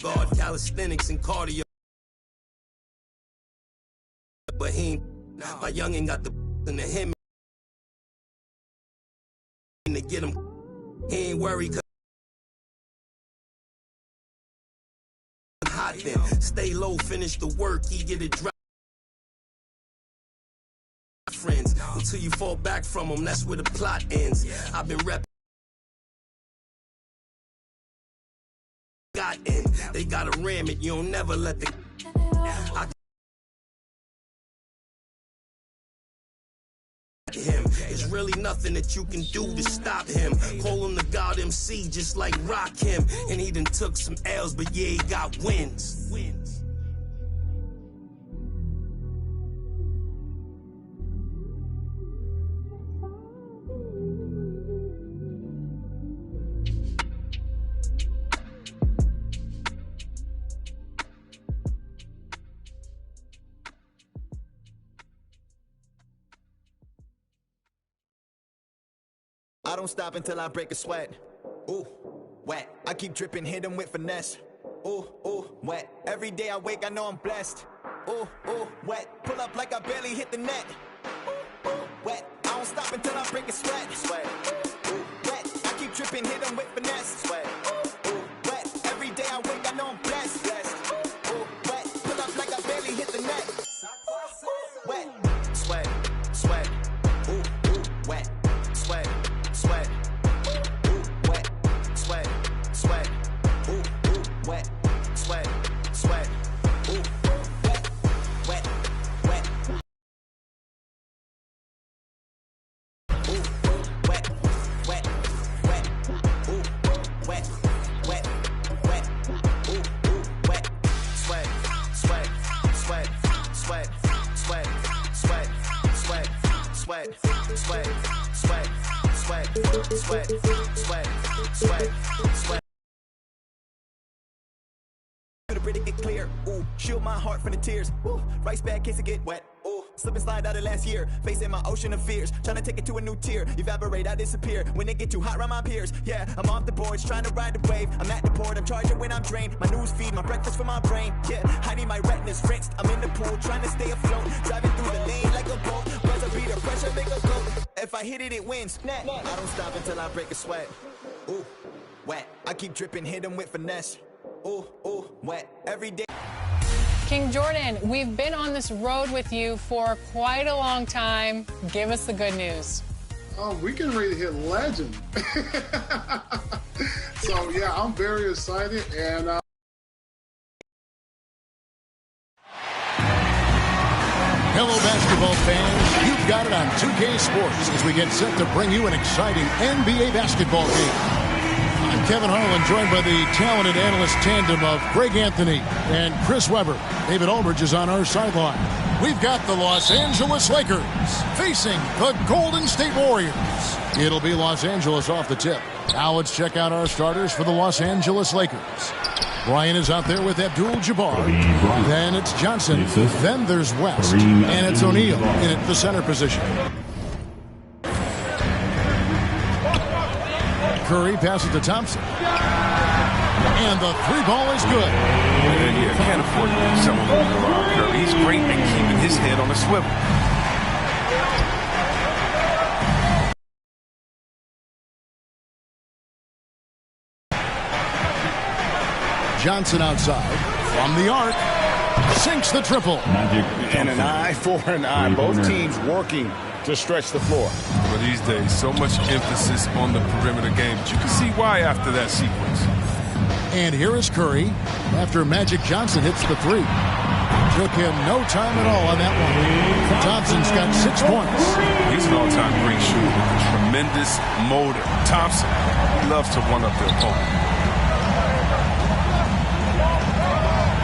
guard calisthenics and cardio. But he ain't, my youngin' got the in the him to get him. He ain't worried cause hot then. Stay low, finish the work, he get it dry. Friends, until you fall back from him, that's where the plot ends. I've been repping. Got in, they gotta ram it, you don't never let the him. There's really nothing that you can do to stop him. Call him the God MC, just like Rock him. And he done took some L's, but yeah, he got wins. I don't stop until I break a sweat. Ooh, wet. I keep dripping, hit him with finesse. Ooh, wet. Every day I wake, I know I'm blessed. Ooh, wet. Pull up like I barely hit the net. Ooh, wet. I don't stop until I break a sweat. Sweat. Ooh, wet. I keep dripping, hit him with finesse. Sweat. Ooh, wet. Every day I wake, I know I'm blessed. Ooh, wet. Pull up like I barely hit the net. Wet. Sweat. Sweat. Ooh, wet. Sweat. Sweat, ooh, wet, sweat, sweat, ooh, wet, sweat, sweat, ooh, wet, wet, wet, ooh, wet, wet, wet, ooh, wet, wet, wet, ooh, wet, sweat, sweat, sweat, sweat, sweat, sweat, sweat, sweat, sweat, sweat. Sweat, sweat, sweat, sweat, sweat. The pretty get clear. Ooh, shield my heart from the tears. Ooh, rice bag case it get wet. Ooh, slip and slide out of last year. Facing my ocean of fears. Trying to take it to a new tier. Evaporate, I disappear. When it get too hot around my peers. Yeah, I'm off the boards, trying to ride the wave. I'm at the port, I'm charging when I'm drained. My news feed, my breakfast for my brain. Yeah, I need my retinas rinsed. I'm in the pool, trying to stay afloat. Driving through the lane like a boat. Buzzer beater, pressure make a go. If I hit it, it wins. I don't stop until I break a sweat. Ooh, wet. I keep dripping, hit him with finesse. Ooh, wet. Every day. King Jordan, we've been on this road with you for quite a long time. Give us the good news. We can really hit legend. So, yeah, I'm very excited. And Hello, basketball fans. You've got it on 2K Sports as we get set to bring you an exciting NBA basketball game. I'm Kevin Harlan, joined by the talented analyst tandem of Greg Anthony and Chris Webber. David Aldridge is on our sideline. We've got the Los Angeles Lakers facing the Golden State Warriors. It'll be Los Angeles off the tip. Now let's check out our starters for the Los Angeles Lakers. Bryant is out there with Abdul-Jabbar. Then it's Johnson. Then there's West. And it's O'Neal in at the center position. Curry passes to Thompson. And the three ball is good. Yeah, can't afford to lose someone moving around Curry. He's great at keeping his head on a swivel. Johnson outside from the arc, sinks the triple. And an eye for an eye. Both teams working to stretch the floor. Well, these days, so much emphasis on the perimeter game, but you can see why after that sequence. And here is Curry after Magic Johnson hits the three. Took him no time at all on that one. Thompson's got 6 points. He's an all-time great shooter with a tremendous motor. Thompson loves to one-up the opponent.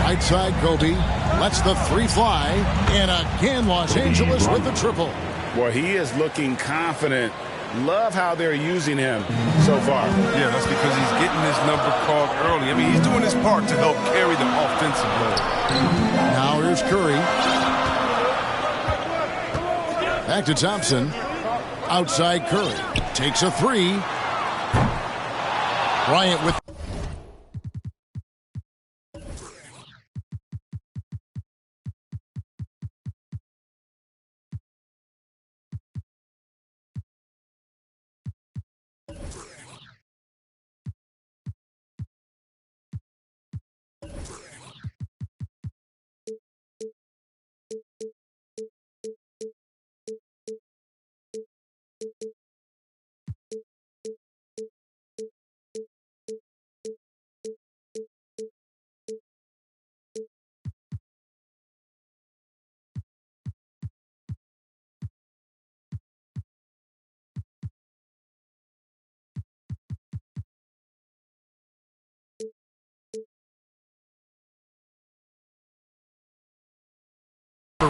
Right side, Kobe lets the three fly, and again Los Angeles with the triple. Well, he is looking confident. Love how they're using him so far. Yeah, that's because he's getting his number called early. I mean, he's doing his part to help carry the offensive load. Now here's Curry. Back to Thompson. Outside Curry. Takes a three. Bryant with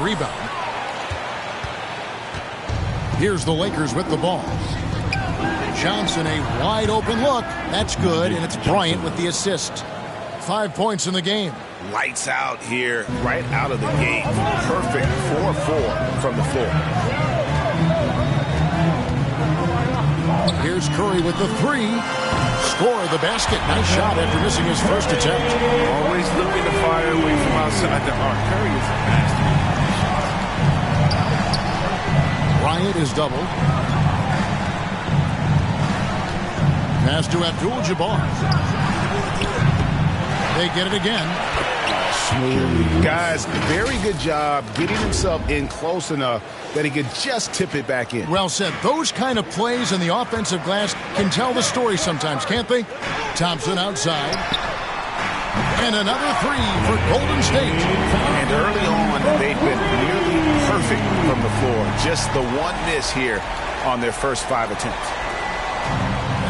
rebound. Here's the Lakers with the ball. Johnson, a wide open look. That's good, and it's Bryant with the assist. 5 points in the game. Lights out here, right out of the gate. Perfect 4-4 from the floor. Here's Curry with the three. Score the basket. Nice shot after missing his first attempt. Always looking to fire away from outside the arc. Curry is a master. Bryant is doubled. Pass to Abdul-Jabbar. They get it again. Smooth. Guys, very good job getting himself in close enough that he could just tip it back in. Well said. Those kind of plays in the offensive glass can tell the story sometimes, can't they? Thompson outside. And another three for Golden State. And early on, they've been nearly perfect from the floor. Just the one miss here on their first 5 attempts.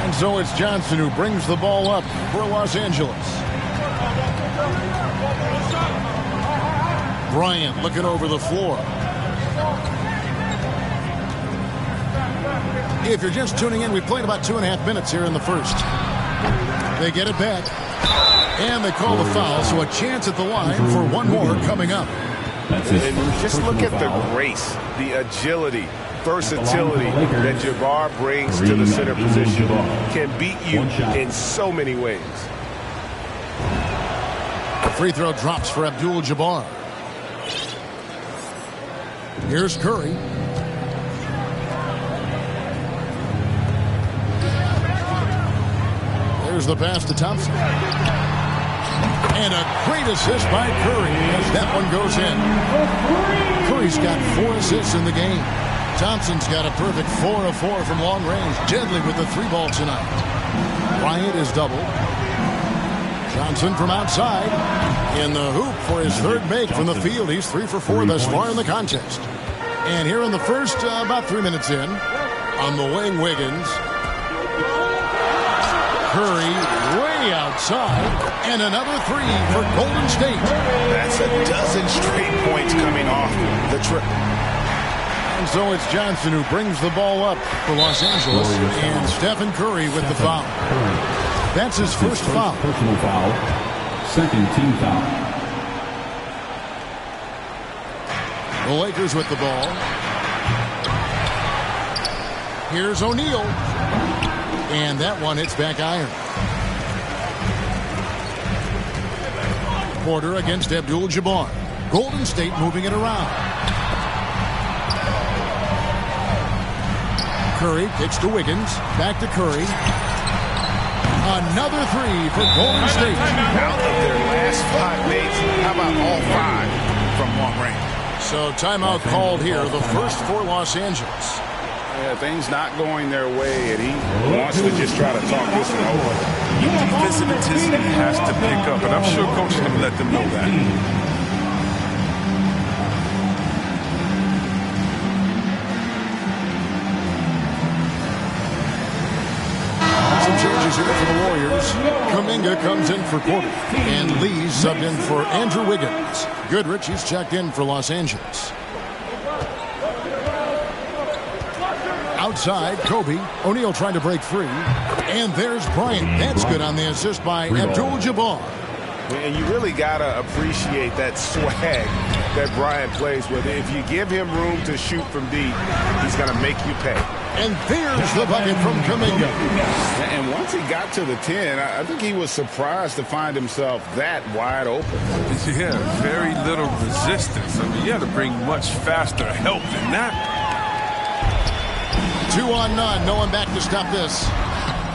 And so it's Johnson who brings the ball up for Los Angeles. Bryant looking over the floor. If you're just tuning in, we played about 2.5 minutes here in the first. They get it back. And they call the foul, so a chance at the line for one more coming up. And just look at the grace, the agility, versatility that Jabbar brings to the center position. Can beat you in so many ways. The free throw drops for Abdul-Jabbar. Here's Curry. There's the pass to Thompson. And a great assist by Curry as that one goes in. Curry's got 4 assists in the game. Thompson's got a perfect 4 of 4 from long range. Deadly with the 3 ball tonight. Bryant is doubled. Johnson from outside. In the hoop for his third make from the field. He's 3 for 4 thus far in the contest. And here in the first, about 3 minutes in, on the wing, Wiggins. Curry way outside. And another 3 for Golden State. That's a dozen straight points coming off the triple. And so it's Johnson who brings the ball up for Los Angeles. And Stephen Curry with the foul. That's his first foul. Personal foul. Second team foul. The Lakers with the ball. Here's O'Neal. And that one hits back iron. Porter against Abdul-Jabbar. Golden State moving it around. Curry kicks to Wiggins. Back to Curry. Another 3 for Golden State. Out of their last 5 mates, how about all 5 from long range? So timeout called here, the first for Los Angeles. Yeah, things not going their way, and he wants to just try to talk this one over. Defensive intensity has to pick up, and I'm sure Coach is going to let them know that. Some changes here for the Warriors. Kuminga comes in for Porter. And Lee subbed in for Andrew Wiggins. Goodrich is checked in for Los Angeles. Outside, Kobe. O'Neal trying to break free. And there's Bryant. That's good on the assist by Abdul-Jabbar. And you really got to appreciate that swag that Bryant plays with. If you give him room to shoot from deep, he's going to make you pay. And there's the bucket from Kuminga. And once he got to the 10, I think he was surprised to find himself that wide open. Yeah, very little resistance. I mean, you had to bring much faster help than that. 2 on none. No one back to stop this.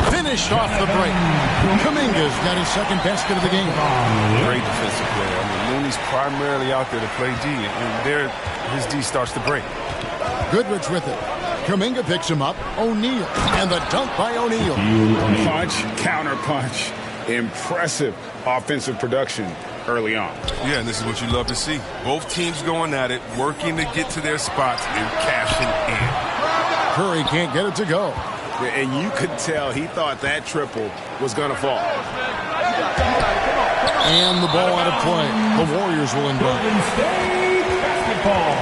Finished off the break. Kuminga's got his second basket of the game. Great defensive player. I mean, Looney's primarily out there to play D, and there his D starts to break. Goodrich with it. Kuminga picks him up. O'Neal. And the dunk by O'Neal. Punch, counter punch. Impressive offensive production early on. Yeah, and this is what you love to see. Both teams going at it, working to get to their spots and cashing in. Curry can't get it to go. And you could tell he thought that triple was going to fall. And the ball out of play. The Warriors will inbound. basketball.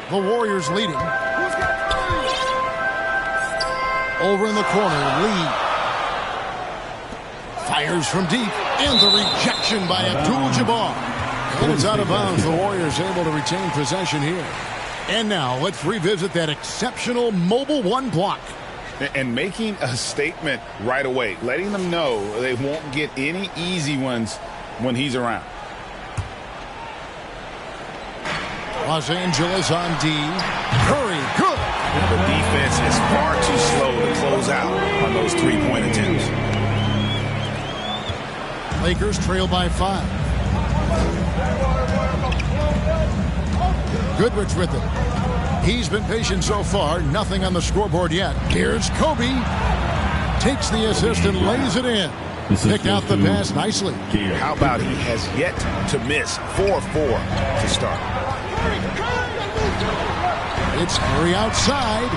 The Warriors leading. Over in the corner, Lee. Fires from deep, and the rejection by Abdul-Jabbar. And it's out of bounds. The Warriors able to retain possession here. And now let's revisit that exceptional mobile one block. And making a statement right away, letting them know they won't get any easy ones when he's around. Los Angeles on D. Curry, good. The defense is far too slow to close out on those three-point attempts. Lakers trail by 5. Goodrich with it. He's been patient so far. Nothing on the scoreboard yet. Here's Kobe. Takes the assist and lays it in. Picked out the pass nicely. How about he has yet to miss 4-4 to start. It's Curry outside.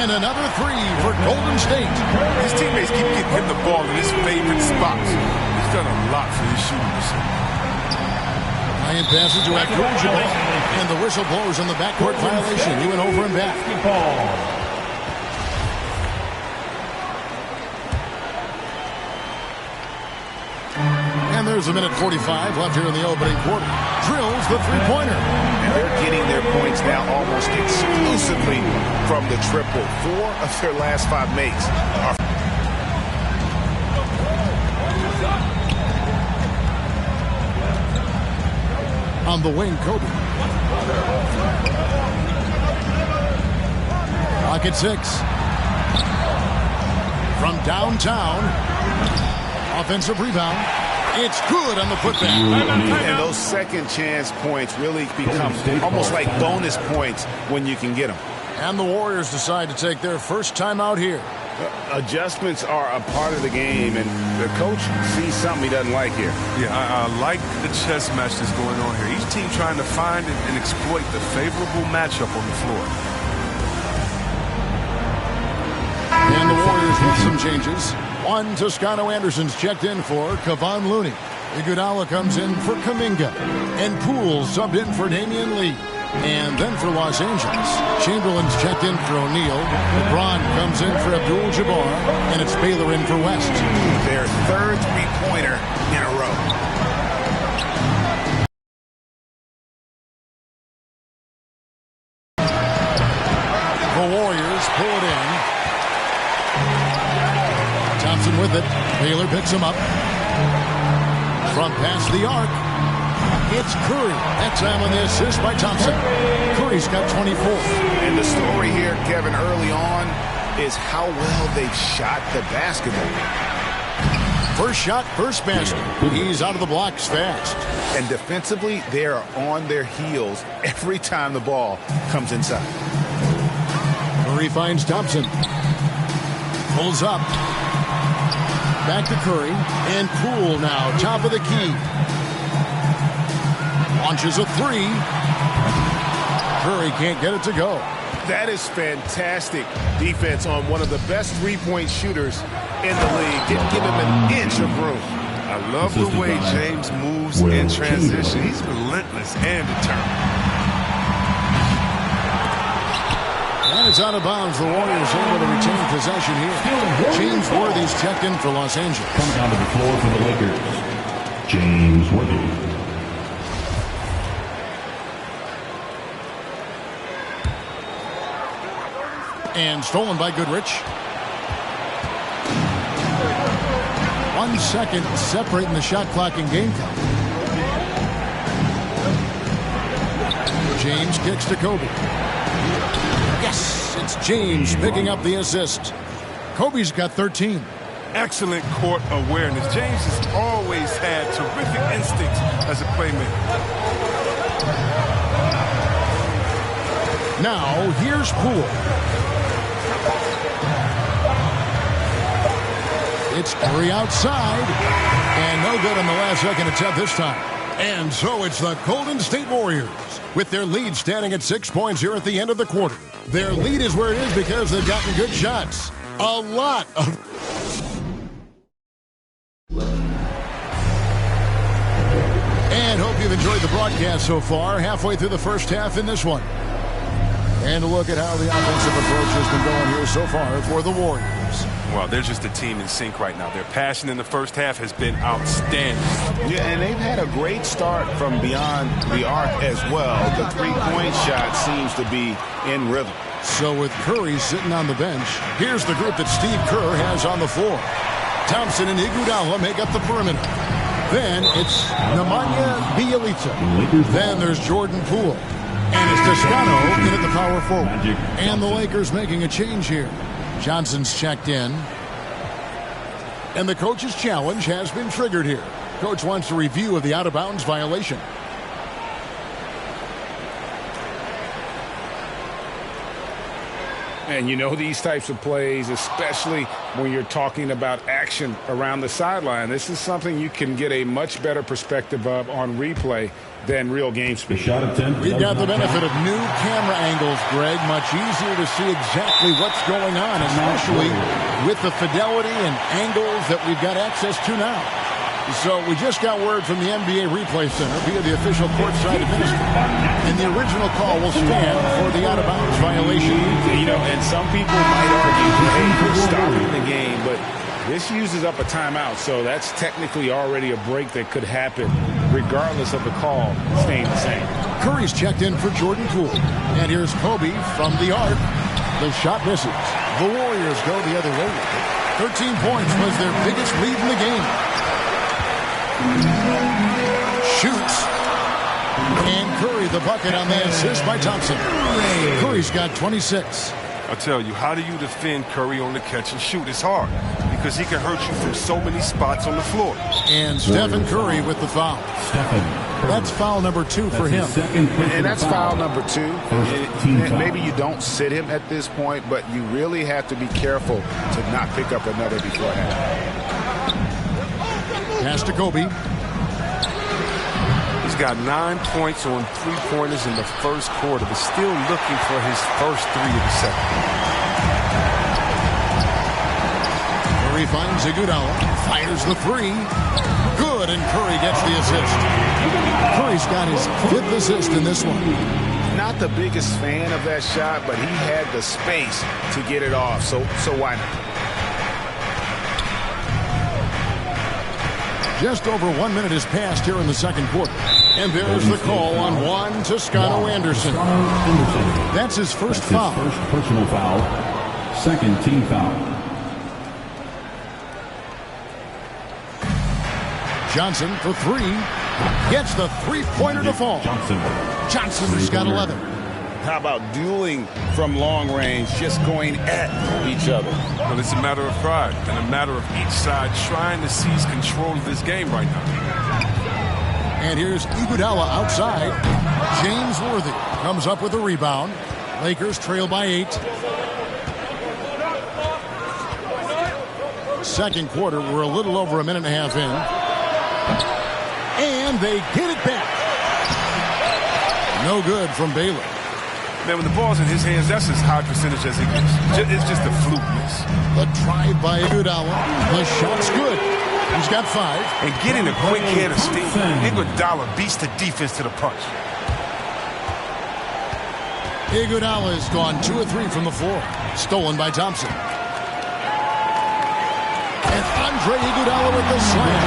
And another three for Golden State. His teammates keep getting him the ball in his favorite spots. He's done a lot for his shooting this year. Ryan passes to Abdul-Jabbar. And the whistle blows on the backcourt violation. He went over and back. And there's a minute 45 left here in the opening quarter. Drills the three-pointer. And they're getting their points now almost exclusively from the triple. 4 of their last 5 makes are on the wing, Kobe. Clock at 6. From downtown. Offensive rebound. It's good on the putback. And those second chance points really become almost like bonus points when you can get them. And the Warriors decide to take their first time out here. Adjustments are a part of the game, and the coach sees something he doesn't like here. Yeah, I like the chess match that's going on here. Each team trying to find and exploit the favorable matchup on the floor. And the Warriors with some changes. One, Toscano Anderson's checked in for Kevon Looney. Iguodala comes in for Kuminga. And Poole subbed in for Damian Lee. And then for Los Angeles, Chamberlain's checked in for O'Neal. LeBron comes in for Abdul-Jabbar. And it's Baylor in for West. Their third three-pointer in a row. The Warriors pull it in. Thompson with it. Baylor picks him up. From past the arc. It's Curry. That time on the assist by Thompson. Curry's got 24. And the story here, Kevin, early on is how well they've shot the basketball. First shot, first basket. He's out of the blocks fast. And defensively, they are on their heels every time the ball comes inside. Curry finds Thompson. Pulls up. Back to Curry. And Poole now, top of the key. Launches a three. Curry can't get it to go. That is fantastic defense on one of the best three-point shooters in the league. Didn't give him an inch of room. I love the way James moves in transition. He's relentless and determined. And it's out of bounds. The Warriors able to retain possession here. James Worthy's checked in for Los Angeles. Comes down to the floor for the Lakers. James Worthy. And stolen by Goodrich. 1 second separating the shot clock and game count. James kicks to Kobe. Yes, it's James picking up the assist. Kobe's got 13. Excellent court awareness. James has always had terrific instincts as a playmaker. Now, here's Poole. It's Curry outside. And no good on the last second attempt this time. And so it's the Golden State Warriors with their lead standing at 6 points here at the end of the quarter. Their lead is where it is because they've gotten good shots. A lot of... Hope you've enjoyed the broadcast so far. Halfway through the first half in this one. And a look at how the offensive approach has been going here so far for the Warriors. Well, they're just a team in sync right now. Their passion in the first half has been outstanding. Yeah, and they've had a great start from beyond the arc as well. The three-point shot seems to be in rhythm. So with Curry sitting on the bench, here's the group that Steve Kerr has on the floor. Thompson and Iguodala make up the perimeter. Then it's Nemanja Bjelica. Then there's Jordan Poole. And it's Toscano in at the power forward. And the Lakers making a change here. Johnson's checked in. And the coach's challenge has been triggered here. Coach wants a review of the out-of-bounds violation. And you know these types of plays, especially when you're talking about action around the sideline, this is something you can get a much better perspective of on replay than real game speed. We've got the benefit of new camera angles, Greg. Much easier to see exactly what's going on, especially with the fidelity and angles that we've got access to now. So we just got word from the NBA Replay Center via the official courtside administrator. And the original call will stand for the out-of-bounds violation. You know, and some people might argue, hey, we're stopping the game, but this uses up a timeout, so that's technically already a break that could happen regardless of the call staying the same. Curry's checked in for Jordan Poole. And here's Kobe from the arc. The shot misses. The Warriors go the other way with it. 13 points was their biggest lead in the game. Shoots. And Curry the bucket on the assist by Thompson. Curry's got 26. I'll tell you, how do you defend Curry on the catch and shoot? It's hard because he can hurt you from so many spots on the floor. And Stephen Curry with the foul. That's foul number 2 for him. And that's foul number 2. Maybe you don't sit him at this point, but you really have to be careful to not pick up another beforehand. Pass to Kobe. He's got 9 points on 3-pointers in the first quarter, but still looking for his first 3 of the second. Curry finds Iguodala, fires the 3. Good, and Curry gets the assist. Curry's got his 5th assist in this one. Not the biggest fan of that shot, but he had the space to get it off, so why not? Just over 1 minute has passed here in the second quarter. And there's the call on Juan Toscano Anderson. That's his first foul. First personal foul. Second team foul. Johnson for 3. Gets the 3-pointer to fall. Johnson's got 11. How about dueling from long range, just going at each other? Well, it's a matter of pride and a matter of each side trying to seize control of this game right now. And here's Iguodala outside. James Worthy comes up with a rebound. Lakers trail by 8. Second quarter, we're a little over a minute and a half in. And they get it back. No good from Baylor. Man, when the ball's in his hands, that's as high percentage as it gets. It's just a fluke miss. The drive by Iguodala. The shot's good. He's got 5. And getting a quick head of steam. Iguodala beats the defense to the punch. Iguodala has gone 2 of 3 from the floor. Stolen by Thompson. And Andre Iguodala with the slam.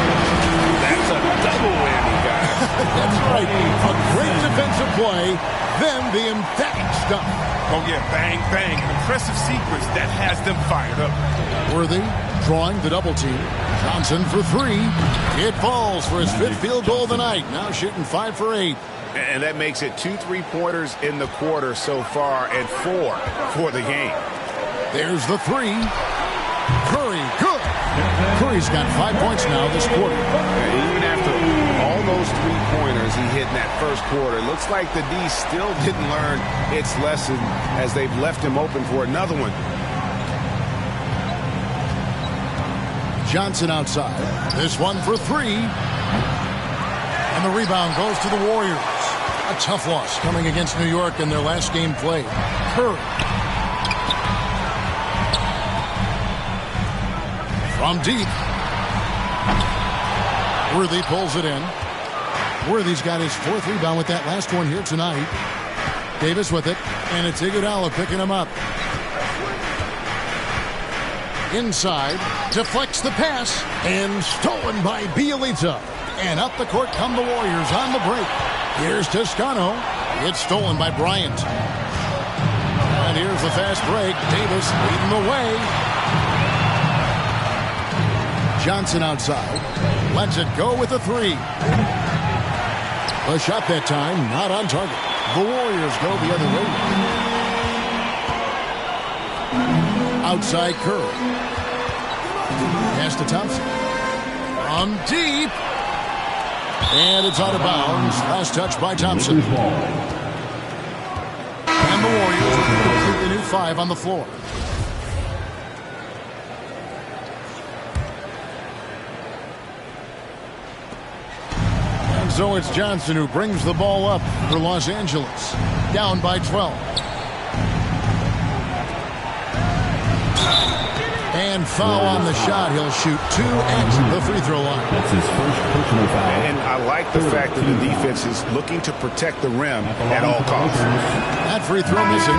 That's a double whammy, guys. That's right. A great defensive play. Then the emphatic stuff. Oh, yeah, bang, bang. An impressive sequence that has them fired up. Worthy drawing the double team. Johnson for 3. It falls for his 5th field goal of the night. Now shooting 5 for 8. And that makes it 2 3-pointers in the quarter so far and 4 for the game. There's the 3. Curry, good. Curry's got 5 points now this quarter. Even after all those 3-pointers he hit in that first quarter, it looks like the D still didn't learn its lesson as they've left him open for another one. Johnson outside. This one for 3. And the rebound goes to the Warriors. A tough loss coming against New York in their last game played. Curry. From deep. Worthy pulls it in. Worthy's got his 4th rebound with that last one here tonight. Davis with it, and it's Iguodala picking him up. Inside, deflects the pass, and stolen by Bielitsa. And up the court come the Warriors on the break. Here's Toscano. It's stolen by Bryant. And here's the fast break. Davis leading the way. Johnson outside. Lets it go with a 3. A shot that time, not on target. The Warriors go the other way. Outside Curry. Pass to Thompson. From deep. And it's out of bounds. Last touch by Thompson. And the Warriors with a completely new 5 on the floor. And so it's Johnson who brings the ball up for Los Angeles. Down by 12. And foul on the shot. He'll shoot 2 at the free throw line. That's his first personal foul. And I like the fact that the defense is looking to protect the rim at all costs. That free throw missing.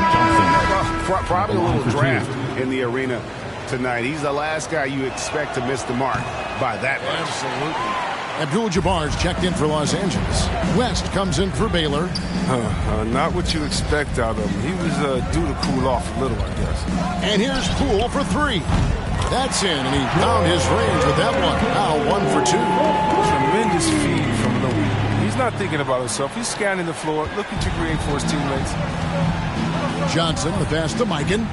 Probably a little draft in the arena tonight. He's the last guy you expect to miss the mark by that much. Absolutely. Abdul-Jabbar's checked in for Los Angeles. West comes in for Baylor. Not what you expect out of him. He was due to cool off a little, I guess. And here's Poole for 3. That's in, and he found his range with that one. Now 1 for 2. Tremendous feed from Louis. He's not thinking about himself. He's scanning the floor, looking to create for his teammates. Johnson, the pass to Mikan.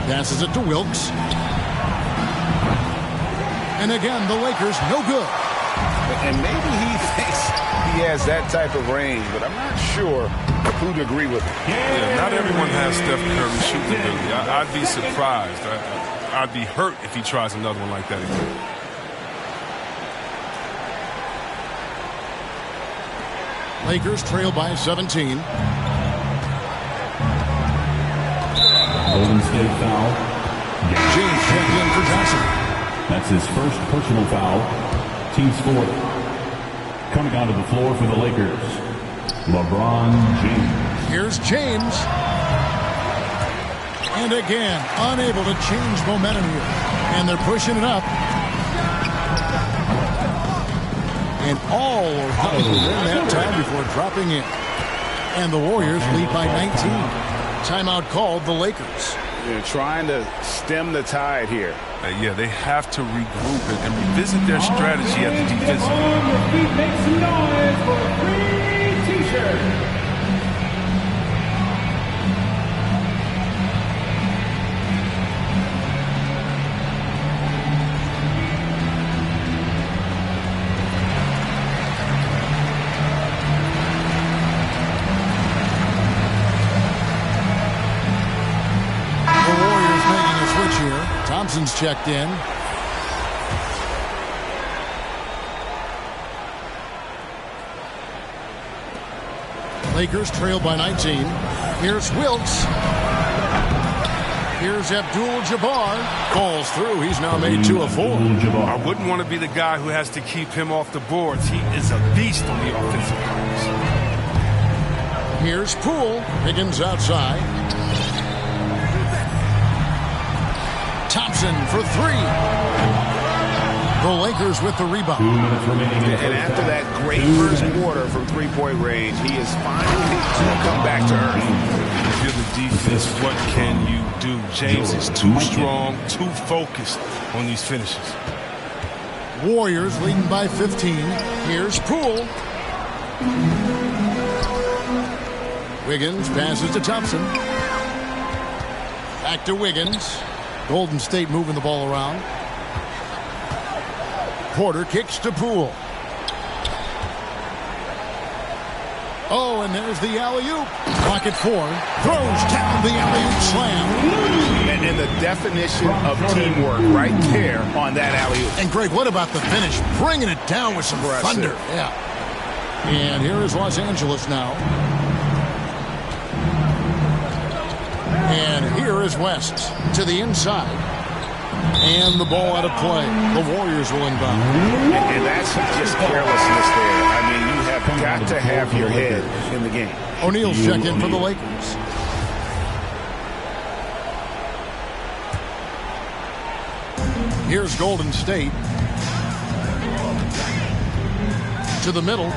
Passes it to Wilkes. And again, the Lakers no good. And maybe he thinks he has that type of range, but I'm not sure who'd agree with him. Yeah, not everyone has Steph Curry shooting ability. I'd be surprised. I'd be hurt if he tries another one like that again. Lakers trail by 17. Golden State foul. James checked in for Johnson. That's his first personal foul. Team's 4th. Coming onto the floor for the Lakers, LeBron James. Here's James. And again, unable to change momentum here. And they're pushing it up. And all around during that time before dropping in. And the Warriors lead by 19. Timeout called the Lakers. They're trying to stem the tide here. Yeah, they have to regroup it and revisit their strategy at the defensive end. Make some noise for a free t-shirt. Thompson's checked in. Lakers trail by 19. Here's Wilkes. Here's Abdul-Jabbar. Falls through. He's now made 2 of 4. I wouldn't want to be the guy who has to keep him off the boards. He is a beast on the offensive glass. Here's Poole. Higgins outside. Thompson for 3. The Lakers with the rebound. 2 minutes remaining. And after that great first quarter from three-point range, he is finally come back to earth. If you're the defense, what can you do? James is too strong, too focused on these finishes. Warriors leading by 15. Here's Poole. Wiggins passes to Thompson. Back to Wiggins. Golden State moving the ball around. Porter kicks to Poole. Oh, and there's the alley-oop. Clock at 4. Throws down the alley-oop slam. And the definition of teamwork right there on that alley-oop. And Greg, what about the finish? Bringing it down with some thunder. Yeah. And here is Los Angeles now. And Here is West to the inside. And the ball out of play. The Warriors will inbound. And that's just carelessness there. I mean, you have got to have your head in the game. O'Neal's check in for the Lakers. Here's Golden State. To the middle.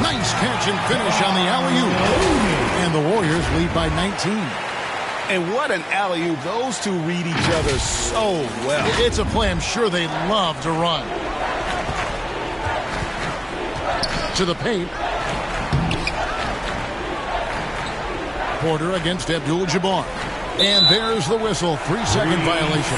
Nice catch and finish on the alley-oop. And the Warriors lead by 19. And what an alley-oop. Those two read each other so well. It's a play I'm sure they love to run. To the paint. Porter against Abdul-Jabbar. And there's the whistle. 3-second violation.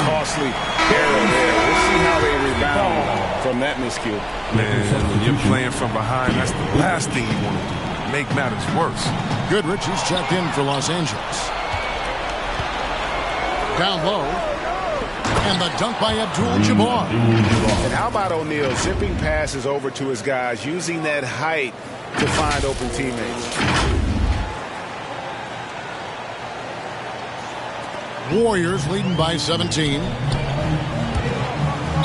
Costly error there. We'll see how they rebound from that miscue. Man, when you're playing from behind, that's the last thing you want to do. Make matters worse. Goodrich is checked in for Los Angeles. Down low. And the dunk by Abdul-Jabbar. And how about O'Neal zipping passes over to his guys, using that height to find open teammates. Warriors leading by 17.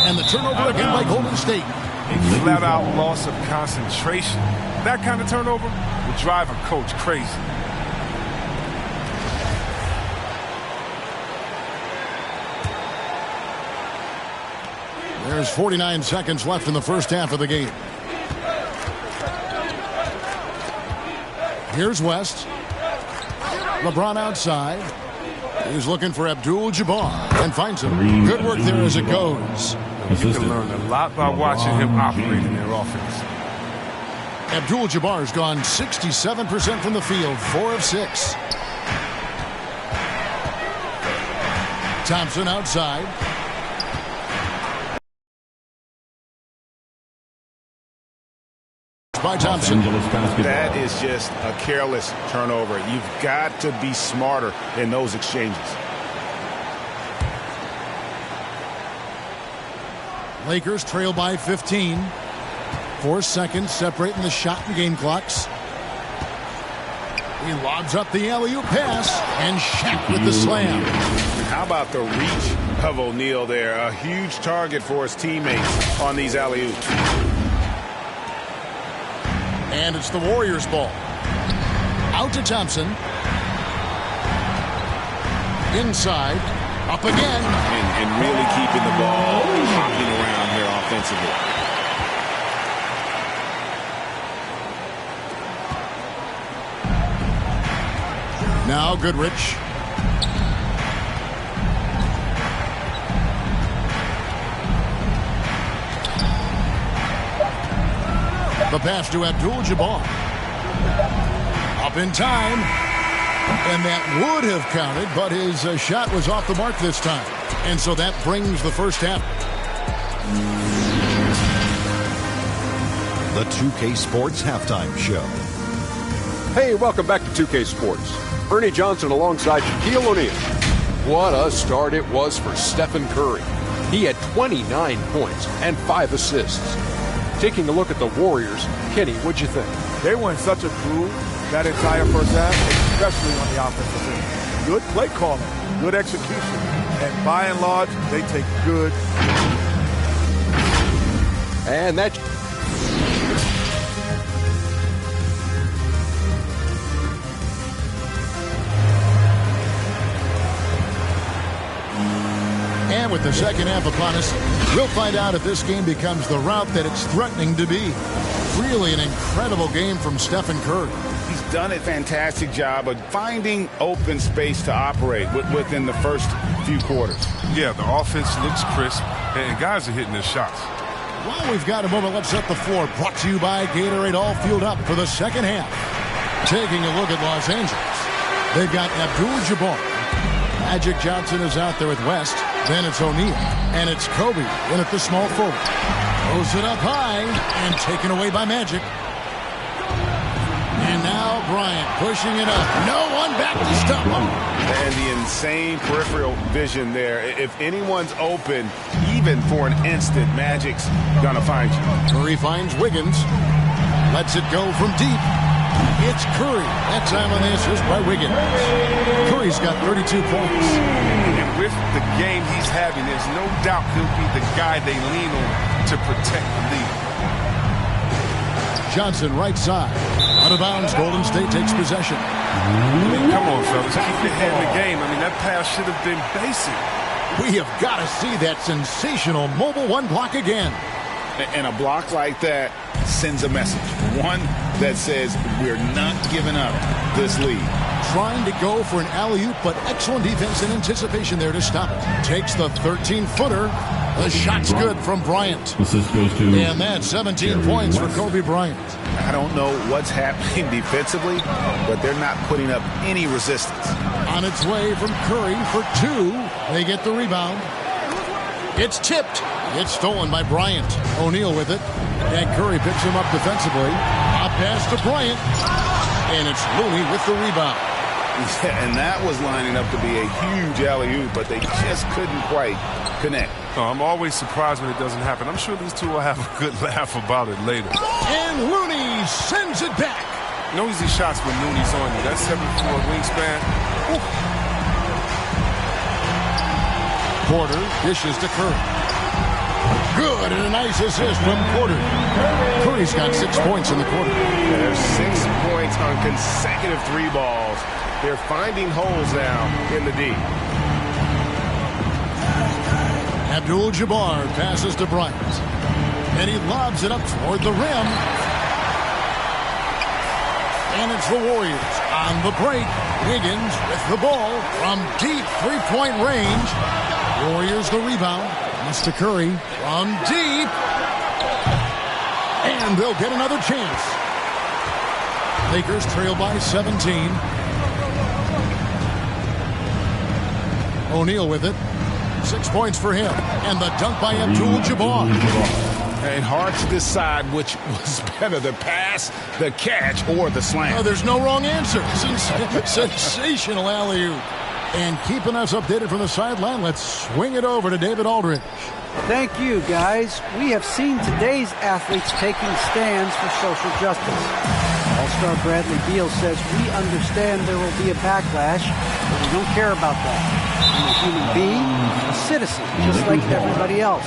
And the turnover again by Golden State. A flat-out loss of concentration. That kind of turnover will drive a coach crazy. There's 49 seconds left in the first half of the game. Here's West. LeBron outside. He's looking for Abdul-Jabbar and finds him. Good work there as it goes. You can learn a lot by watching him operate in their offense. Abdul-Jabbar's gone 67% from the field, 4 of 6. Thompson outside. By Thompson. That is just a careless turnover. You've got to be smarter in those exchanges. Lakers trail by 15. 4 seconds separating the shot and game clocks. He lobs up the alley-oop pass, and Shaq with the slam. How about the reach of O'Neal there? A huge target for his teammates on these alley-oops. And it's the Warriors' ball. Out to Thompson. Inside. Up again. And really keeping the ball hopping around here offensively. Now Goodrich. The pass to Abdul-Jabbar. Up in time. And that would have counted, but his shot was off the mark this time. And so that brings the first half. The 2K Sports Halftime Show. Hey, welcome back to 2K Sports. Ernie Johnson alongside Shaquille O'Neal. What a start it was for Stephen Curry. He had 29 points and 5 assists. Taking a look at the Warriors, Kenny, what'd you think? They were in such a groove that entire first half, especially on the offensive end. Good play calling, good execution, and by and large, they take good. And that. And with the second half upon us, we'll find out if this game becomes the route that it's threatening to be. Really an incredible game from Stephen Curry. He's done a fantastic job of finding open space to operate within the first few quarters. Yeah, the offense looks crisp, and guys are hitting their shots. Well, we've got a moment. Let's set the floor. Brought to you by Gatorade, all fueled up for the second half. Taking a look at Los Angeles. They've got Abdul-Jabbar. Magic Johnson is out there with West. Then it's O'Neal. And it's Kobe in at the small forward. Throws it up high and taken away by Magic. And now Bryant pushing it up. No one back to stop him. And the insane peripheral vision there. If anyone's open, even for an instant, Magic's gonna find you. Curry finds Wiggins. Lets it go from deep. It's Curry. That time on the assist by Wiggins. Curry's got 32 points. And with the game he's having, there's no doubt he'll be the guy they lean on to protect the lead. Johnson, right side. Out of bounds, Golden State takes possession. Come on, fellas, keep your head in the game. I mean, that pass should have been basic. We have got to see that sensational mobile one block again. And a block like that sends a message. One that says we're not giving up this lead. Trying to go for an alley-oop, but excellent defense and anticipation there to stop it. Takes the 13-footer. The shot's good from Bryant. Assist goes to and that's 17 points for Kobe Bryant. I don't know what's happening defensively, but they're not putting up any resistance. On its way from Curry for two. They get the rebound. It's tipped. It's stolen by Bryant. O'Neal with it. And Curry picks him up defensively. A pass to Bryant. And it's Looney with the rebound. Yeah, and that was lining up to be a huge alley-oop, but they just couldn't quite connect. Oh, I'm always surprised when it doesn't happen. I'm sure these two will have a good laugh about it later. And Looney sends it back. No easy shots when Looney's on you. That's 7'4" wingspan. Oof. Porter dishes to Curry. Good, and a nice assist from Porter. Curry's got 6 points in the quarter. There's 6 points on consecutive three balls. They're finding holes now in the D. Abdul-Jabbar passes to Bryant. And he lobs it up toward the rim. And it's the Warriors on the break. Wiggins with the ball from deep three-point range. Warriors the rebound. Mr. Curry from deep. And they'll get another chance. Lakers trail by 17. O'Neal with it. 6 points for him. And the dunk by Abdul-Jabbar. And hard to decide which was better, the pass, the catch, or the slam. Oh, there's no wrong answer. Sensational alley-oop. And keeping us updated from the sideline, let's swing it over to David Aldridge. Thank you, guys. We have seen today's athletes taking stands for social justice. All-star Bradley Beal says, we understand there will be a backlash, but we don't care about that. I'm a human being, a citizen, just like everybody else.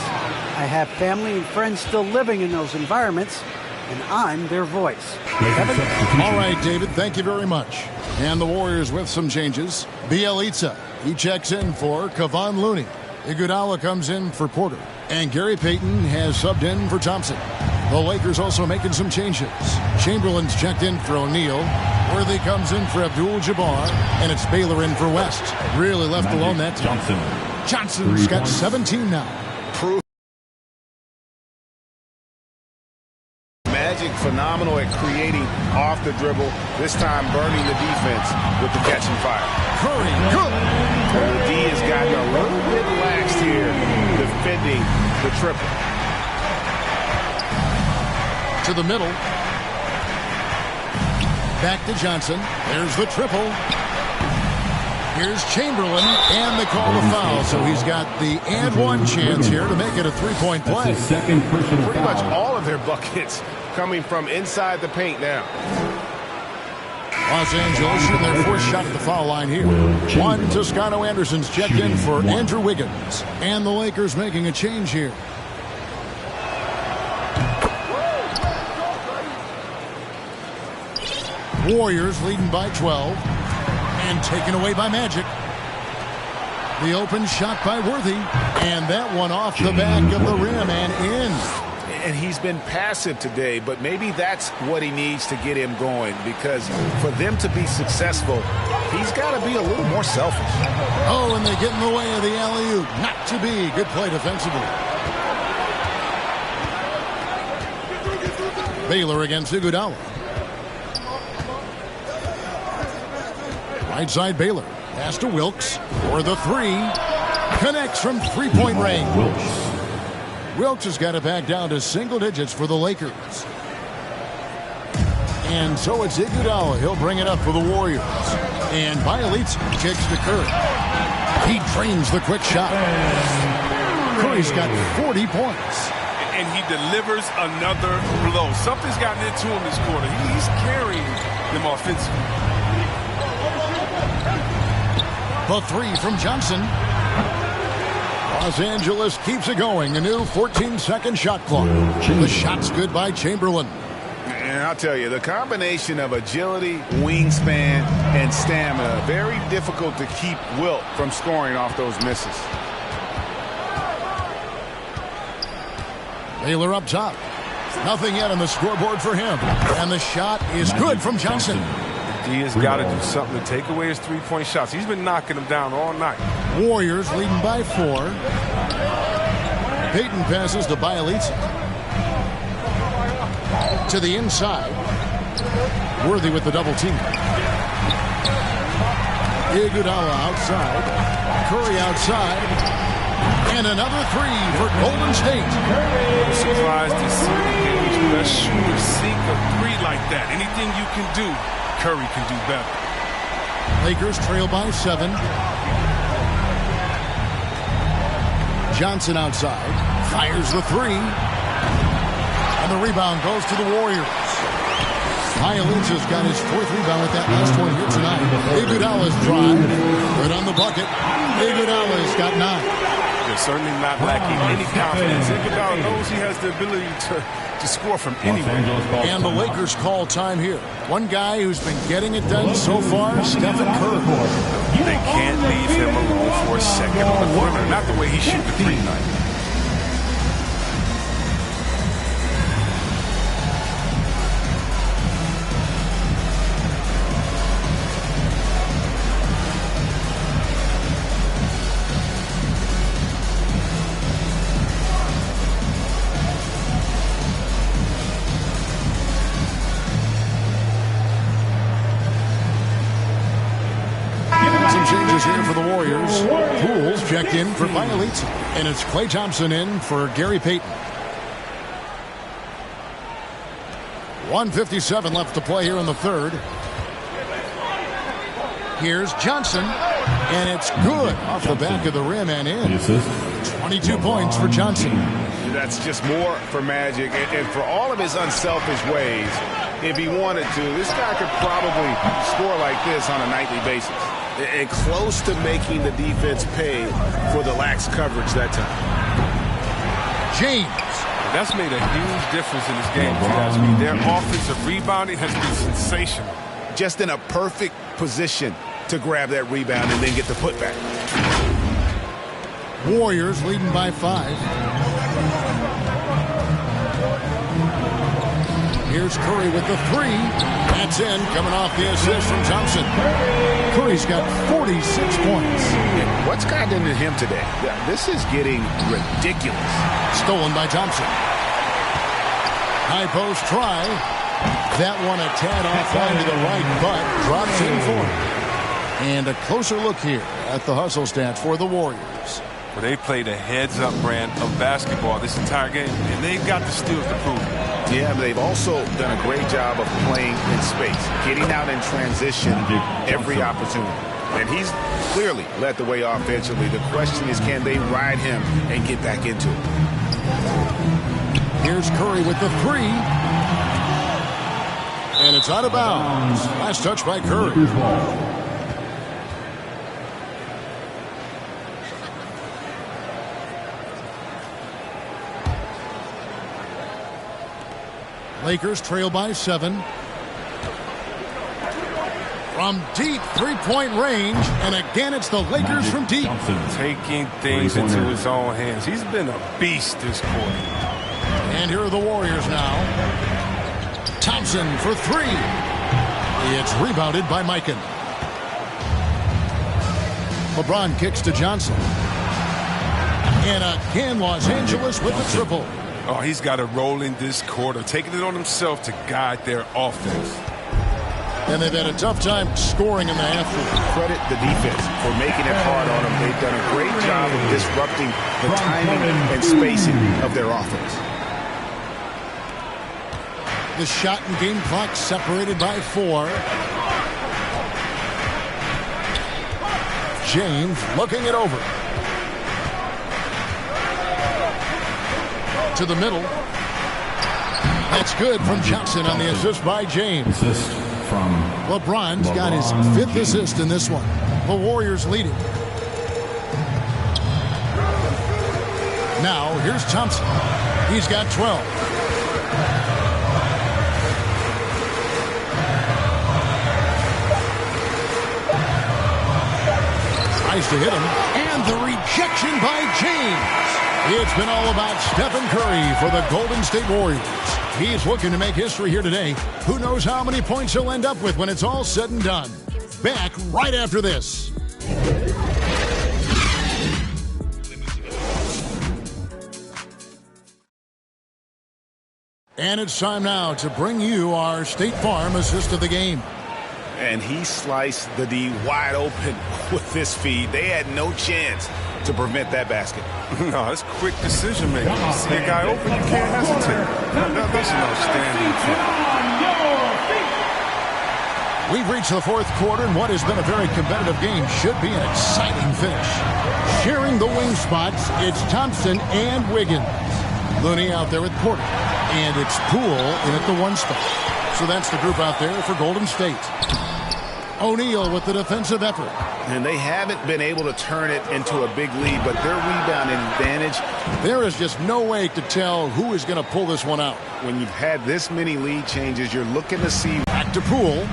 I have family and friends still living in those environments, and I'm their voice. Kevin? All right, David, thank you very much. And the Warriors with some changes. Bjelica, he checks in for Kevon Looney. Iguodala comes in for Porter. And Gary Payton has subbed in for Thompson. The Lakers also making some changes. Chamberlain's checked in for O'Neal. Worthy comes in for Abdul-Jabbar. And it's Baylor in for West. Really left alone that time. Johnson's got 17 now. Phenomenal at creating off the dribble, this time burning the defense with the catch and fire. Curry, good. And the D has gotten a little bit laxed here defending the triple. To the middle. Back to Johnson. There's the triple. Here's Chamberlain, and they call the foul. So he's got the and one chance here to make it a three-point play. Second personal Pretty much all of their buckets coming from inside the paint now. Los Angeles shooting their fourth shot at the foul line here. One, Toscano Anderson's checked in for Andrew Wiggins. And the Lakers making a change here. Warriors leading by 12. And taken away by Magic. The open shot by Worthy. And that one off the back of the rim and in. And he's been passive today, but maybe that's what he needs to get him going, because for them to be successful, he's got to be a little more selfish. Oh, and they get in the way of the alley-oop. Not to be. Good play defensively. Baylor against Iguodala. Right side Baylor. Pass to Wilkes for the three. Connects from three-point range. Wilkes has got it back down to single digits for the Lakers. And so it's Iguodala. He'll bring it up for the Warriors. And Bjelica kicks to Curry. He drains the quick shot. Curry's got 40 points. And he delivers another blow. Something's gotten into him this quarter. He's carrying them offensively. The three from Johnson. Los Angeles keeps it going. A new 14-second shot clock. The shot's good by Chamberlain. And I'll tell you, the combination of agility, wingspan, and stamina, very difficult to keep Wilt from scoring off those misses. Baylor up top. Nothing yet on the scoreboard for him. And the shot is good from Johnson. He has got to do something to take away his three-point shots. He's been knocking them down all night. Warriors leading by 4. Payton passes to Bielitsa. To the inside. Worthy with the double team. Iguodala outside. Curry outside. And another three for Golden State. I'm surprised to see the game's best shooter sink a three like that. Anything you can do, Curry can do better. Lakers trail by 7. Johnson outside. Fires the three. And the rebound goes to the Warriors. Bielitsa's got his 4th rebound with that last one here tonight. Iguodala's drive. Good on the bucket. Iguodala's got 9. They're certainly not lacking any confidence. Iguodala knows he has the ability to score from anywhere. And the Lakers call time here. One guy who's been getting it done so far, Stephen Curry. They can't leave him alone for a second on the perimeter. Not the way he shoots the three tonight. Here for the Warriors. Pools checked in for Bielitsa. And it's Klay Thompson in for Gary Payton. 1:57 left to play here in the third. Here's Johnson. And it's good off the back of the rim and in. 22 points for Johnson. That's just more for Magic. And for all of his unselfish ways, if he wanted to, this guy could probably score like this on a nightly basis. And close to making the defense pay for the lax coverage that time. James. That's made a huge difference in this game. If you ask me, their offensive rebounding has been sensational. Just in a perfect position to grab that rebound and then get the putback. Warriors leading by 5. Here's Curry with the three. That's in, coming off the assist from Thompson. Curry's got 46 points. And what's gotten into him today? This is getting ridiculous. Stolen by Thompson. High post try. That one a tad offline to the right, but drops in for him. And a closer look here at the hustle stats for the Warriors. Well, they played a heads-up brand of basketball this entire game, and they've got the steals to prove it. Yeah, but they've also done a great job of playing in space, getting out in transition every opportunity. And he's clearly led the way offensively. The question is, can they ride him and get back into it? Here's Curry with the three. And it's out of bounds. Last touch by Curry. Lakers trail by 7. From deep three-point range, and again it's the Lakers from deep. Taking things into his own hands. He's been a beast this quarter. And here are the Warriors now. Thompson for three. It's rebounded by Mikan. LeBron kicks to Johnson. And again, Los Angeles with the triple. Oh, he's got a role in this quarter, taking it on himself to guide their offense. And they've had a tough time scoring in the half. Credit the defense for making it hard on them. They've done a great job of disrupting the timing and spacing of their offense. The shot and game clock separated by 4. James looking it over. To the middle. That's good from Johnson on the assist by James. Assist from LeBron's got his 5th assist in this one. The Warriors leading. Now, here's Thompson. He's got 12. Tries to hit him, and the rejection by James. It's been all about Stephen Curry for the Golden State Warriors. He's looking to make history here today. Who knows how many points he'll end up with when it's all said and done. Back right after this. And it's time now to bring you our State Farm assist of the game. And he sliced the D wide open with this feed. They had no chance to prevent that basket. No, it's quick decision making. You see a guy open, you can't hesitate. That's an outstanding play. We've reached the 4th quarter, and what has been a very competitive game should be an exciting finish. Sharing the wing spots, it's Thompson and Wiggins. Looney out there with Porter. And it's Poole in at the 1 spot. So that's the group out there for Golden State. O'Neal with the defensive effort. And they haven't been able to turn it into a big lead, but their rebounding advantage. There is just no way to tell who is going to pull this one out. When you've had this many lead changes, you're looking to see. Back to Poole.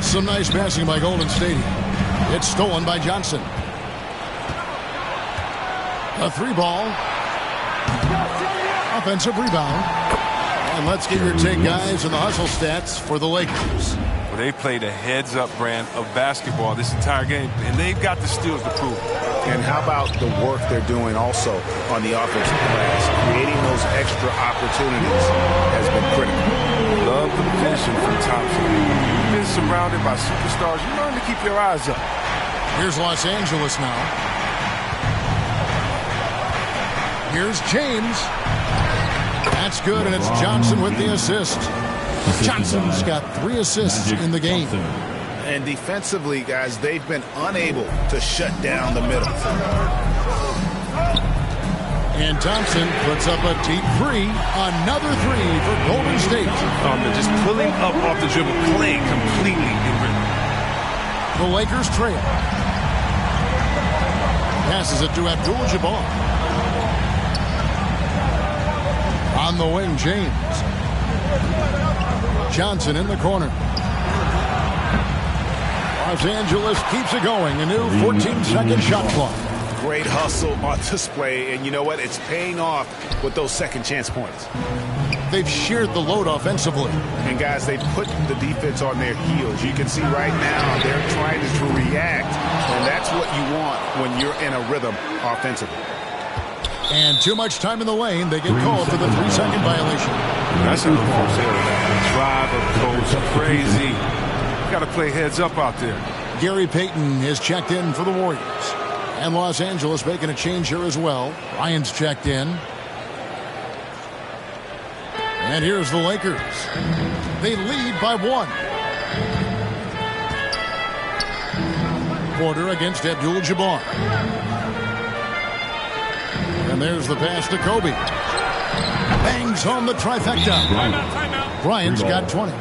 Some nice passing by Golden State. It's stolen by Johnson. A 3-ball. Offensive rebound. And let's get your take, guys, on the hustle stats for the Lakers. Well, they played a heads-up brand of basketball this entire game, and they've got the steals to prove it. And how about the work they're doing also on the offensive glass? Creating those extra opportunities has been critical. Love the vision from Thompson. You've been surrounded by superstars. You learn to keep your eyes up. Here's Los Angeles now. Here's James. That's good, and it's Johnson with the assist. Johnson's got 3 assists in the game. And defensively, guys, they've been unable to shut down the middle. And Thompson puts up a deep 3. Another 3 for Golden State. They're just pulling up off the dribble, playing completely in rhythm. The Lakers trail. Passes it to Abdul-Jabbar. On the wing, James. Johnson in the corner. Los Angeles keeps it going. A new 14-second shot clock. Great hustle on display, and you know what? It's paying off with those second chance points. They've shared the load offensively. And guys, they put the defense on their heels. You can see right now they're trying to react, and that's what you want when you're in a rhythm offensively. And too much time in the lane. They get called for the 3-second violation. That's an unforced error. Drive goes crazy. Got to play heads up out there. Gary Payton is checked in for the Warriors. And Los Angeles making a change here as well. Ryan's checked in. And here's the Lakers. They lead by 1. Porter against Abdul-Jabbar. And there's the pass to Kobe. Bangs home the trifecta. Bryant's got 20.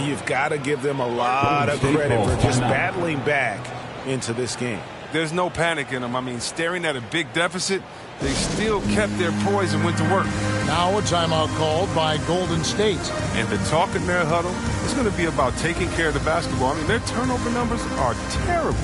You've got to give them a lot of credit for just battling back into this game. There's no panic in them. I mean, staring at a big deficit, they still kept their poise and went to work. Now a timeout called by Golden State. And the talk in their huddle is going to be about taking care of the basketball. I mean, their turnover numbers are terrible.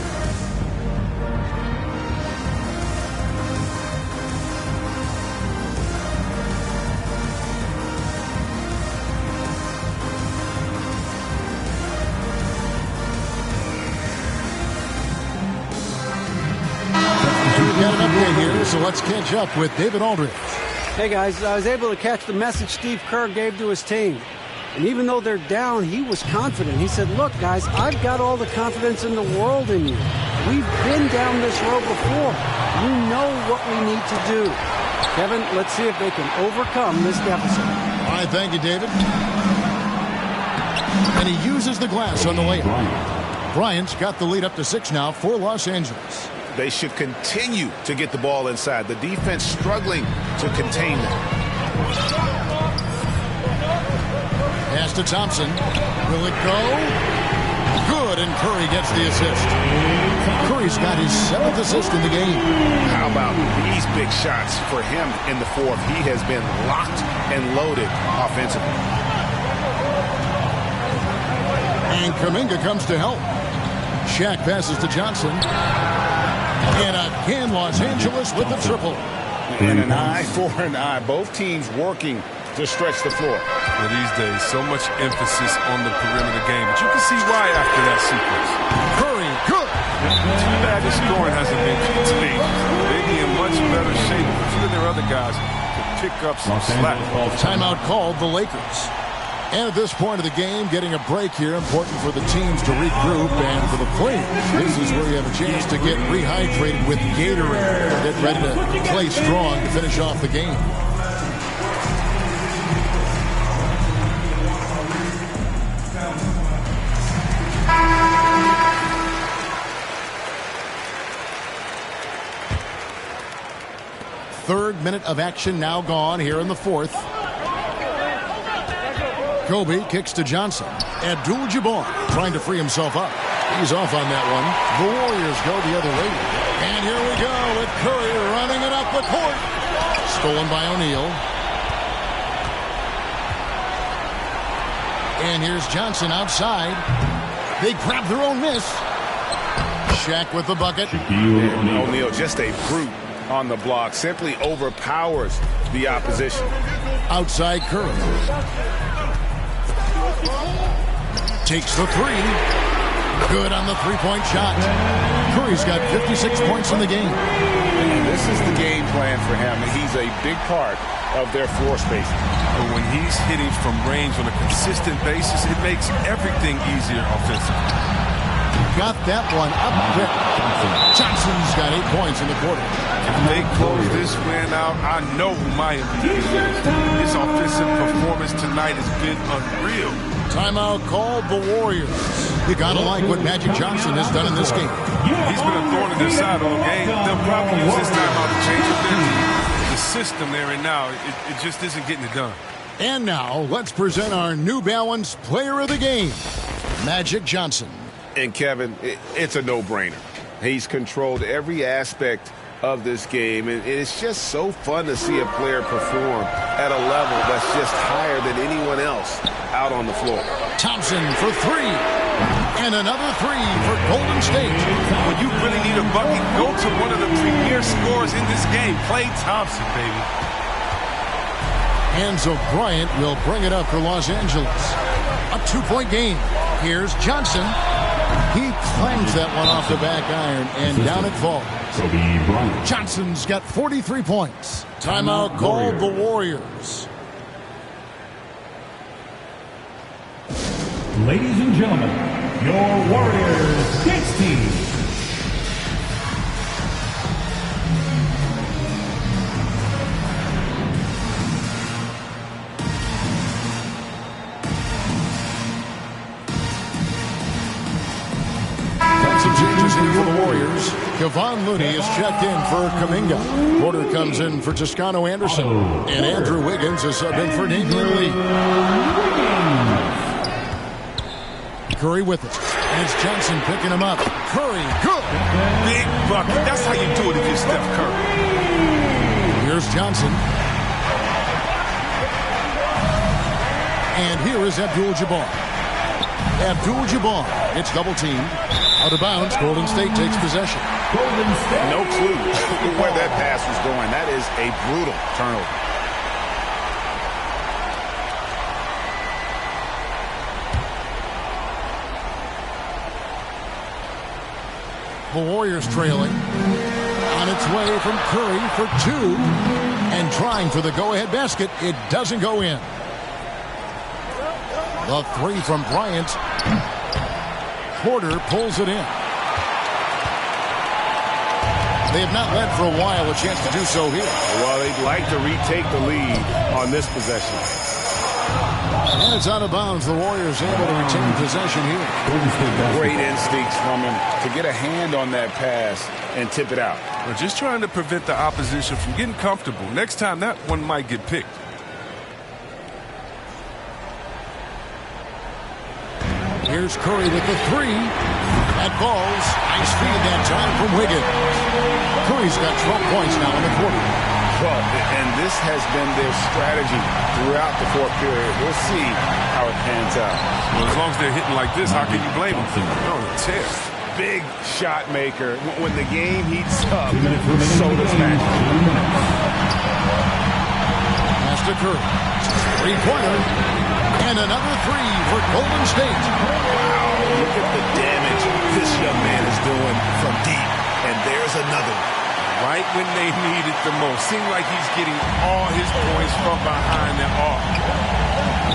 Got an update here, so let's catch up with David Aldridge. Hey guys, I was able to catch the message Steve Kerr gave to his team. And even though they're down, he was confident. He said, look guys, I've got all the confidence in the world in you. We've been down this road before. You know what we need to do. Kevin, let's see if they can overcome this deficit. All right, thank you, David. And he uses the glass on the layup. Bryant's got the lead up to 6 now for Los Angeles. They should continue to get the ball inside. The defense struggling to contain them. Pass to Thompson. Will it go? And Curry gets the assist. Curry's got his 7th assist in the game. How about these big shots for him in the fourth? He has been locked and loaded offensively. And Kuminga comes to help. Shaq passes to Johnson. And again, Los Angeles with the triple. And an eye for an eye. Both teams working to stretch the floor. Well, these days, so much emphasis on the perimeter game, but you can see why after that sequence. Curry, good. Too bad the scoring hasn't been contained. They'd be in much better shape if a few of their other guys could pick up some slack. Timeout called the Lakers. And at this point of the game, getting a break here, important for the teams to regroup, and for the players, this is where you have a chance to get rehydrated with Gatorade. Get ready to play strong to finish off the game. Third minute of action now gone here in the fourth. Kobe kicks to Johnson. Abdul-Jabbar trying to free himself up. He's off on that one. The Warriors go the other way. And here we go with Curry running it up the court. Stolen by O'Neal. And here's Johnson outside. They grab their own miss. Shaq with the bucket. O'Neal, just a brute on the block. Simply overpowers the opposition. Outside Curry. Takes the three. Good on the three-point shot. Curry's got 56 points in the game. And this is the game plan for him. He's a big part of their floor spacing. But when he's hitting from range on a consistent basis, it makes everything easier offensively. Got that one up quick. Johnson's got 8 points in the quarter. If they close this win out, I know who my MVP is. His offensive performance tonight has been unreal. Timeout called the Warriors. You gotta like what Magic Johnson has done in this game. He's been a thorn in their side all game. They'll probably use this timeout to change up their team. The system they're in now, it just isn't getting it done. And now, let's present our New Balance Player of the Game, Magic Johnson. And Kevin, it's a no-brainer. He's controlled every aspect of this game, and it's just so fun to see a player perform at a level that's just higher than anyone else out on the floor. Thompson for three, and another three for Golden State. When you really need a bucket, go to one of the premier scorers in this game. Klay Thompson, baby. Hands of Bryant will bring it up for Los Angeles. A 2-point game. Here's Johnson. He clangs that one off the back iron, and down it falls. Johnson's got 43 points. Timeout called the Warriors. Ladies and gentlemen, your Warriors Knicks team. Some changes in for the Warriors. Kevon Looney is checked in for Kuminga. Porter comes in for Toscano Anderson. And Andrew Wiggins is subbed in for Damian Lee. Curry with it. And it's Johnson picking him up. Curry, good. Big bucket. That's how you do it if you're Steph Curry. Here's Johnson. And here is Abdul-Jabbar. Abdul-Jabbar. It's double-teamed. Out of bounds, Golden State takes possession. No clue where that pass was going. That is a brutal turnover. The Warriors trailing. On its way from Curry for two. And trying for the go-ahead basket. It doesn't go in. The three from Bryant. Porter pulls it in. They have not led for a while, a chance to do so here. Well, they'd like to retake the lead on this possession. And it's out of bounds. The Warriors able to retain possession here. Great instincts from him to get a hand on that pass and tip it out. We're just trying to prevent the opposition from getting comfortable. Next time, that one might get picked. Here's Curry with the three. That falls. Nice feed that time from Wiggins. Curry's got 12 points now in the quarter. Well, and this has been their strategy throughout the fourth period. We'll see how it pans out. Well, as long as they're hitting like this, how can you blame them? No, tear. Big shot maker. When the game heats up, so does Magic. Pass to Curry. Three-pointer. And another three for Golden State. Wow, look at the damage this young man is doing from deep. And there's another one. Right when they need it the most. Seems like he's getting all his points from behind the arc.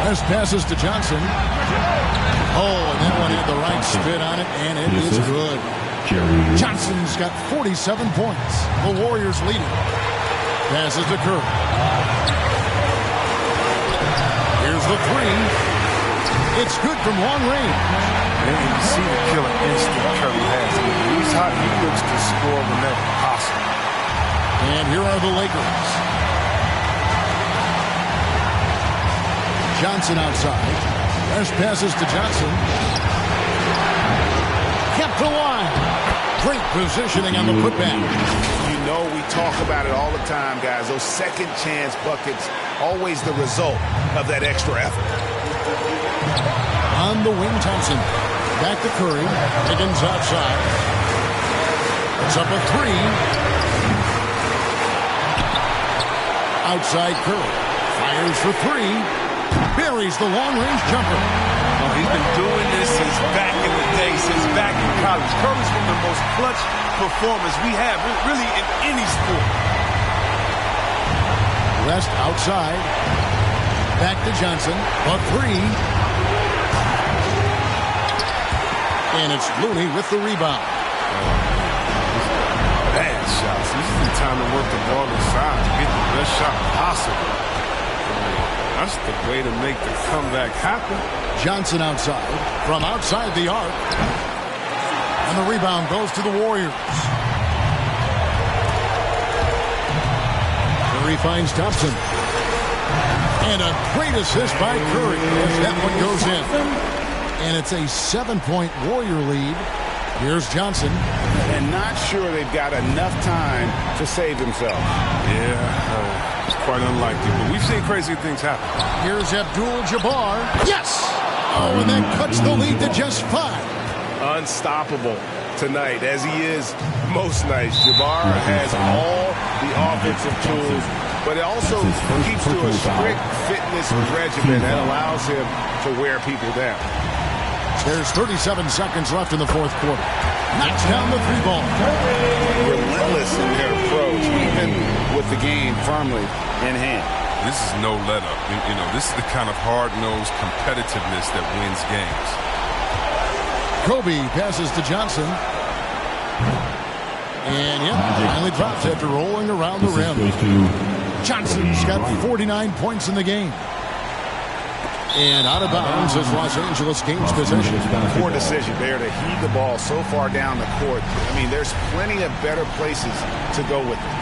West passes to Johnson. Oh, and that one had the right spin on it, and it is good. Johnson's got 47 points. The Warriors lead it. Passes to Curry. Here's the three. It's good from long range. And you see the killer instinct Curry has. When he's hot, he looks to score whenever possible. And here are the Lakers. Johnson outside. West passes to Johnson. Kept alive. Great positioning on the putback. You know we talk about it all the time, guys. Those second chance buckets, always the result of that extra effort. On the wing, Thompson. Back to Curry. Higgins outside. It's up a three. Outside Curry. Fires for three. Buries the long-range jumper. Well, he's been doing this since back in the day, since back in college. Curry's one of the most clutch performers we have, really, in any sport. West outside. Back to Johnson. A three. And it's Looney with the rebound. Bad shots. This is the time to work the ball inside to get the best shot possible. That's the way to make the comeback happen. Johnson outside. From outside the arc. And the rebound goes to the Warriors. Curry finds Thompson. And a great assist by Curry as that one goes in. And it's a 7-point Warrior lead. Here's Johnson. And not sure they've got enough time to save themselves. Yeah, it's quite unlikely. But we've seen crazy things happen. Here's Abdul-Jabbar. Yes! Oh, and that cuts the lead to just 5. Unstoppable tonight, as he is most nights. Jabbar has all the offensive tools, but it also keeps to a strict fitness regimen that allows him to wear people down. There's 37 seconds left in the fourth quarter. Knocks down the three ball. Relentless in their approach, even with the game firmly in hand. This is no let-up. You know, this is the kind of hard-nosed competitiveness that wins games. Kobe passes to Johnson. And, finally drops after rolling around the rim. Johnson's got 49 points in the game. And out of bounds as Los Angeles gains possession. Poor decision there to heave the ball so far down the court. I mean, there's plenty of better places to go with it.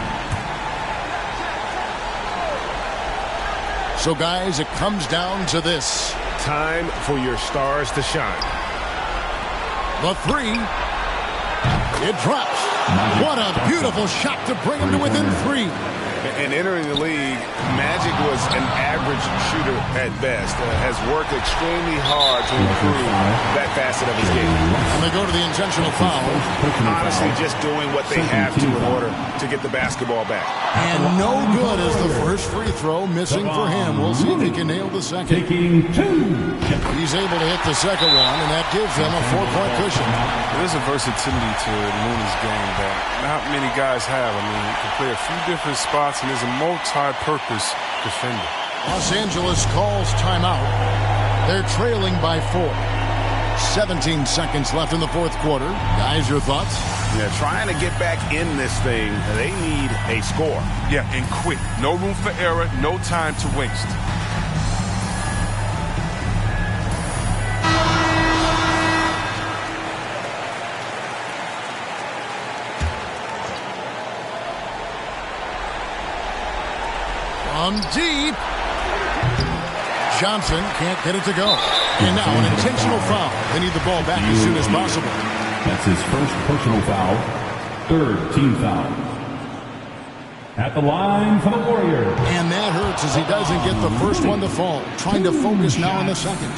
So, guys, it comes down to this. Time for your stars to shine. The three. It drops. What a beautiful shot to bring him to within 3. And entering the league, Magic was an average shooter at best. Has worked extremely hard to improve that facet of his game. And they go to the intentional foul. Honestly, just doing what they have to in order to get the basketball back. And no good as the first free throw missing for him. We'll see if he can nail the second. Taking 2. He's able to hit the second one, and that gives them a 4-point cushion. There's a versatility to Looney's game that not many guys have. I mean, he can play a few different spots and is a multi-purpose defender. Los Angeles calls timeout. They're trailing by 4. 17 seconds left in the fourth quarter. Guys, your thoughts? Yeah, trying to get back in this thing, they need a score. Yeah, and quick. No room for error, no time to waste. From deep. Johnson can't get it to go. And now an intentional foul. They need the ball back as soon as possible. That's his first personal foul, third team foul. At the line for the Warriors. And that hurts as he doesn't get the first one to fall. Trying to focus now on the second.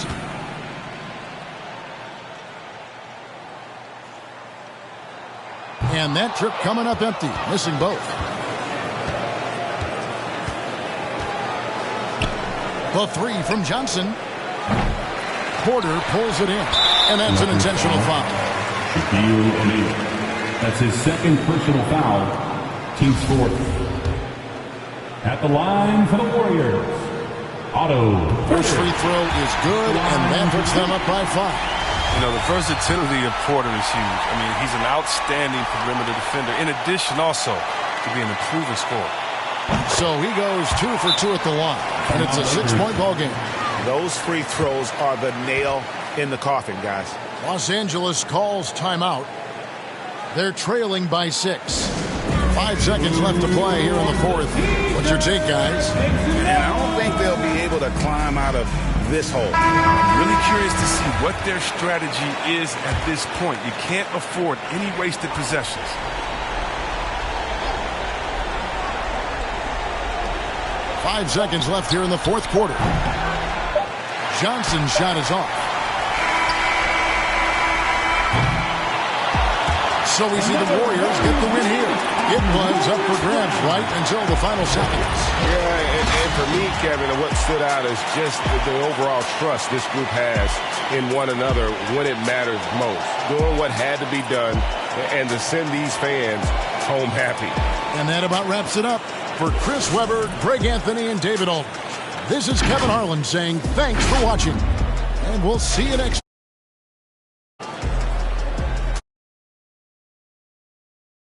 And that trip coming up empty, missing both. The three from Johnson. Porter pulls it in, and that's an intentional foul. Shaquille O'Neal. That's his second personal foul, team's fourth. At the line for the Warriors, Otto. First free throw is good, and that puts them up by 5. You know, the versatility of Porter is huge. I mean, he's an outstanding perimeter defender, in addition also to being a proven scorer. So he goes 2 for 2 at the line, and it's a 6-point ball game. Those free throws are the nail in the coffin, guys. Los Angeles calls timeout. They're trailing by 6. 5 seconds left to play here in the fourth. What's your take, guys? And I don't think they'll be able to climb out of this hole. I'm really curious to see what their strategy is at this point. You can't afford any wasted possessions. Five seconds left here in the fourth quarter. Johnson's shot is off. So we see the Warriors get the win here. It was up for grabs right until the final seconds. Yeah, and for me, Kevin, what stood out is just the overall trust this group has in one another when it matters most. Doing what had to be done and to send these fans home happy. And that about wraps it up. For Chris Webber, Greg Anthony, and David Aldridge, this is Kevin Harlan saying thanks for watching. And we'll see you next